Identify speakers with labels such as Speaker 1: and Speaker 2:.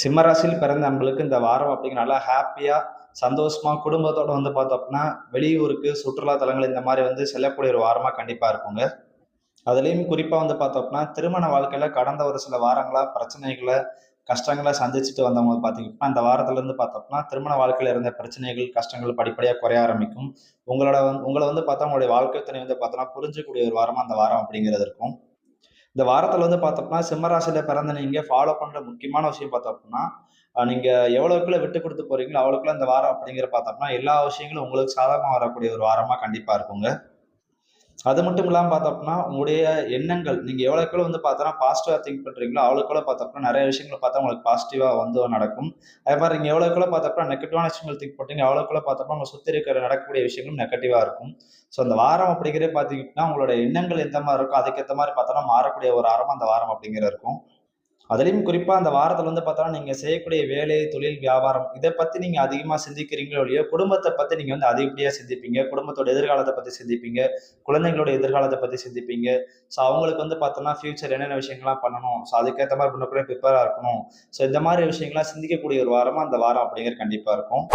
Speaker 1: சிம்ம ராசியில் பிறந்த நம்மளுக்கு இந்த வாரம் அப்படிங்கிற நல்லா ஹாப்பியா சந்தோஷமா குடும்பத்தோட பார்த்தோம் அப்படின்னா வெளியூருக்கு சுற்றுலா தலங்கள் இந்த மாதிரி செல்லக்கூடிய ஒரு வாரமா கண்டிப்பா இருக்குங்க. அதுலயும் குறிப்பா பார்த்தோம் அப்படின்னா திருமண வாழ்க்கையில கடந்த ஒரு சில வாரங்களா பிரச்சனைகளை கஷ்டங்களை சந்திச்சுட்டு வந்தவங்க பாத்தீங்கன்னா இந்த வாரத்துல இருந்து பார்த்தோம்னா திருமண வாழ்க்கையில இருந்த பிரச்சனைகள் கஷ்டங்கள் படிப்படியா குறைய ஆரம்பிக்கும். உங்களை பார்த்தா உங்களுடைய வாழ்க்கை துணை பார்த்தோம்னா புரிஞ்சக்கூடிய ஒரு வாரமா அந்த வாரம் அப்படிங்கிறது இருக்கும். இந்த வாரத்துல பார்த்தோம்னா சிம்ம ராசியில பிறந்த நீங்க ஃபாலோ பண்ற முக்கியமான விஷயம் பார்த்தோம் அப்படின்னா நீங்க எவ்வளவுக்குள்ள விட்டு கொடுத்து போறீங்களோ அவ்வளவுக்குள்ள இந்த வாரம் அப்படிங்கிற பார்த்தோம்னா எல்லா விஷயங்களும் உங்களுக்கு சாதகமா வரக்கூடிய ஒரு வாரமா கண்டிப்பா இருக்குங்க. அது மட்டும் இல்லாம பார்த்தோம் அப்படின்னா, உங்களுடைய எண்ணங்கள் நீங்க எவ்வளவுக்கு பார்த்தோம்னா பாசிட்டிவா திங்க் பண்றீங்களோ, அவ்வளவுக்கு பார்த்தோம்னா நெறைய விஷயங்கள பார்த்தா உங்களுக்கு பாசிட்டிவா நடக்கும். அதே மாரி நீங்க எவ்வளவுக்கு பார்த்தோம்னா நெகட்டிவான விஷயங்கள் திங்க் பண்றீங்க, அவ்வளவுக்கு பார்த்தோம்னா உங்க சுத்தி இருக்கிற நடக்கக்கூடிய விஷயங்களும் நெகட்டிவா இருக்கும். ஸோ அந்த வாரம் அப்படிங்கிறதே பார்த்தீங்கன்னா, உங்களோட எண்ணங்கள் எந்த மாரி இருக்கோ, அதுக்கேத்த மாரி பார்த்தோம்னா மாறக்கூடிய ஒரு வாரமா அந்த வாரம் அப்படிங்கிறது இருக்கும். அதுலயும் குறிப்பா அந்த வாரத்துல பார்த்தோம்னா, நீங்க செய்யக்கூடிய வேலை, தொழில், வியாபாரம் இத பத்தி நீங்க அதிகமா சிந்திக்கிறீங்களோ இல்லையோ, குடும்பத்த பத்தி நீங்க அதிகப்படியா சிந்திப்பீங்க. குடும்பத்தோட எதிர்காலத்த பத்தி சிந்திப்பீங்க. குழந்தைங்களோட எதிர்காலத்த பத்தி சிந்திப்பீங்க. ஸோ அவங்களுக்கு பார்த்தோம்னா, ஃபியூச்சர் என்னென்ன விஷயங்கள்லாம் பண்ணணும். ஸோ அதுக்கேத்த மாரி முன்னக்கூட்டியே ப்ரிப்பேரா இருக்கணும். ஸோ இந்த மாரி விஷயங்கள்லாம் சிந்திக்கக்கூடிய ஒரு வாரமா அந்த வாரம் அப்படிங்கிறது கண்டிப்பா இருக்கும்.